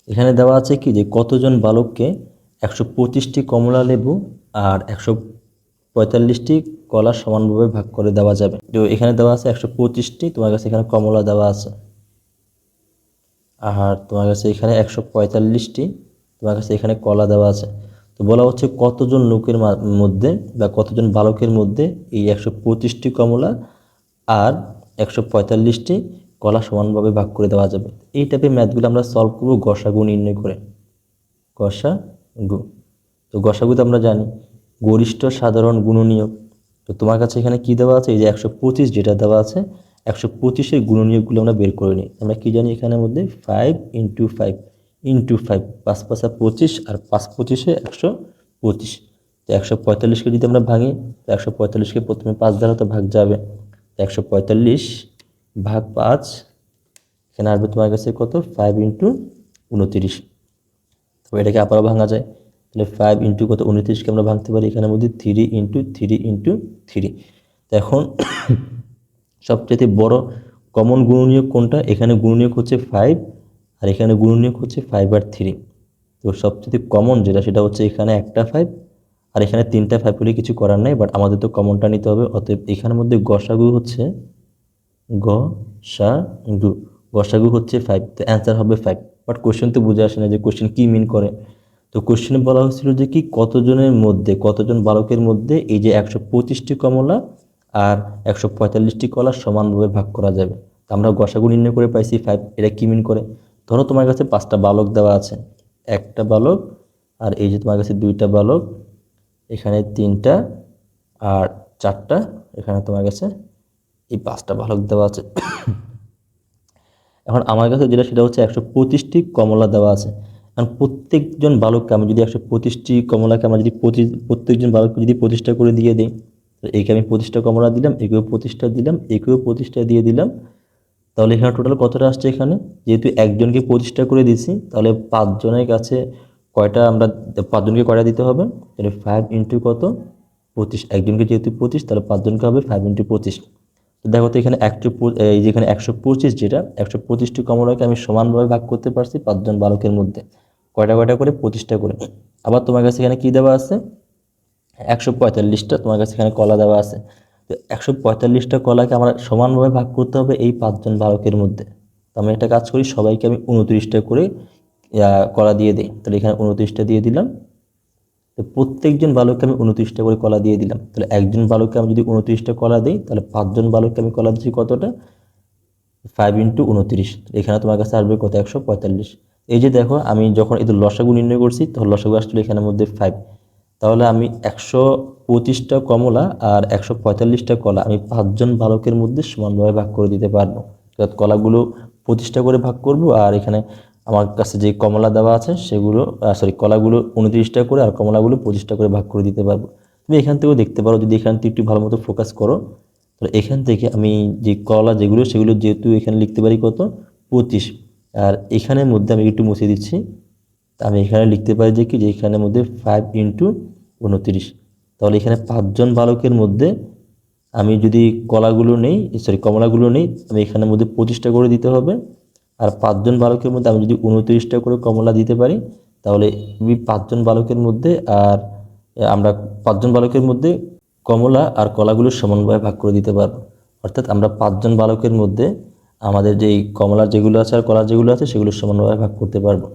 এখানে দেওয়া আছে কি যে কতজন বালককে 125টি কমলা লেবু আর 145টি কলা সমানভাবে ভাগ করে দেওয়া যাবে। তো এখানে দেওয়া আছে 125টি, তোমার কাছে এখানে কমলা দেওয়া আছে, আর তোমার কাছে এখানে 145টি, তোমার কাছে এখানে কলা দেওয়া আছে। তো বলা হচ্ছে কতজন লোকের মধ্যে বা কতজন বালকের মধ্যে এই 125টি কমলা আর 145টি কলা সমানভাবে ভাগ করে দেওয়া যাবে। এই টাইপের ম্যাথগুলো আমরা সলভ করবো গসাগু নির্ণয় করে। গসাগু, তো গসাগু তো আমরা জানি গরিষ্ঠ সাধারণ গুণনীয়ক। তো তোমার কাছে এখানে কি দেওয়া আছে, এই যে 125 যেটা দেওয়া আছে, 125-এর গুণনীয়কগুলো আমরা বের করে নিই। আমরা কি জানি এখানের মধ্যে 5 × 5 × 5, 5 × 5 = 25, আর 5 × 25 = 125। তো 145কে যদি আমরা ভাঙি, তো 145কে প্রথমে 5 দ্বারা তো ভাগ যাবে, 145 ভাগ 5, এখানে আসবে তোমার কাছে কত, 5 × 29। তো এটাকে আবারও ভাঙা যায়, তাহলে 5 × কত, 29কে আমরা ভাঙতে পারি এখানের মধ্যে 3 × 3 × 3। তো এখন সবচেয়ে বড় কমন গুণনীয়ক কোনটা, এখানে গুণনীয়ক হচ্ছে 5 আর এখানে গুণনীয়ক হচ্ছে 5 আর 3। তো সবচেয়ে কমন যেটা সেটা হচ্ছে এখানে একটা 5 আর এখানে 3টা 5 হলে কিছু করার নাই, বাট আমাদের তো কমনটা নিতে হবে। অতএব এখানের মধ্যে গসাগু হচ্ছে গসাগু, গসাগু হচ্ছে 5, তো অ্যান্সার হবে 5। বাট কোশ্চেন তো বুঝে আসে না যে কোশ্চেন কি মিন করে। তো কোশ্চেনে বলা হয়েছিল যে কি কতজনের মধ্যে, কতজন বালকের মধ্যে এই যে 125টি কমলা আর 145টি কলা সমানভাবে ভাগ করা যাবে। তো আমরা গসাগু নির্ণয় করে পাইছি 5। এটা কি মিন করে, ধরো তোমার কাছে 5টা বালক দেওয়া আছে, একটা বালক আর এই যে তোমার কাছে 2টা বালক, এখানে 3টা আর 4টা, এখানে তোমার কাছে এই 5টা বালক দেওয়া আছে। এখন আমার কাছে যেটা সেটা হচ্ছে 125টি কমলা দেওয়া আছে। কারণ প্রত্যেকজন বালককে আমি যদি 125টি কমলাকে আমরা যদি প্রত্যেকজন বালককে যদি 25টা করে দিয়ে দিই, একে আমি 25টা কমলা দিলাম, একেও 25টা দিলাম, একেও 25টা দিয়ে দিলাম, তাহলে এখানে টোটাল কতটা আসছে, এখানে যেহেতু একজনকে 25টা করে দিছি, তাহলে 5 জনের কাছে কয়টা, আমরা 5 জনকে কয়টা দিতে হবে, তাহলে 5 × কত, 25। একজনকে যেহেতু 25, তাহলে 5 জনকে হবে 5 × 25। তো দেখো তো এখানে এই যেখানে 125, যেটা 125টি কমলাকে আমি সমানভাবে ভাগ করতে পারছি 5 জন বালকের মধ্যে, কয়টা কয়টা করে, 25টা করে। আবার তোমার কাছে এখানে কি দেওয়া আছে, 145টা তোমার কাছে এখানে কলা দেওয়া আছে। তো 145টা কলাকে আমরা সমানভাবে ভাগ করতে হবে এই 5 জন বালকের মধ্যে। তো আমি একটা কাজ করি, সবাইকে আমি 29টা করে কলা দিয়ে দিই। তাহলে এখানে 29টা দিয়ে দিলাম, তো প্রত্যেকজন বালককে আমি 29টা করে কলা দিয়ে দিলাম। তাহলে একজন বালককে আমি যদি 29টা কলা দিই, তাহলে 5 জন বালককে আমি কলা দিচ্ছি কতটা, 5 × 29। এখানে তোমার কাছে আসবে কত, 145। এই যে দেখো আমি যখন এই লসাগু নির্ণয় করছি, তখন লসাগু আসলে এখানের মধ্যে 5। তাহলে আমি 125টা কমলা আর 145টা কলা আমি 5 জন বালকের মধ্যে সমানভাবে ভাগ করে দিতে পারবো। অর্থাৎ কলাগুলো 25টা করে ভাগ করব, আর এখানে আমার কাছে যে কমলা দেওয়া আছে সেগুলো, কলাগুলো 29টা করে আর কমলাগুলো 25টা করে ভাগ করে দিতে পারবো। তুমি এখান থেকেও দেখতে পারো, যদি এখান থেকে একটু ভালো মতো ফোকাস করো, তাহলে এখান থেকে আমি যে কলা যেগুলো সেগুলো যেহেতু এখানে লিখতে পারি কত, 25, আর এখানের মধ্যে আমি একটু মুছে দিচ্ছি, তা আমি এখানে লিখতে পারি যে কি, যে এখানের মধ্যে 5 × 29। তাহলে এখানে 5 জন বালকের মধ্যে আমি যদি কলাগুলো নেই, কমলাগুলো নেই, আমি এখানের মধ্যে 25টা করে দিতে হবে। আর 5 জন বালকের মধ্যে আমি যদি 29টা করে কমলা দিতে পারি, তাহলে আমি 5 জন বালকের মধ্যে আর আমরা 5 জন বালকের মধ্যে কমলা আর কলাগুলো সমানভাবে ভাগ করে দিতে পারবো। অর্থাৎ আমরা 5 জন বালকের মধ্যে আমাদের যেই কমলা যেগুলো আছে আর কলা যেগুলো আছে সেগুলো সমানভাবে ভাগ করতে পারবো।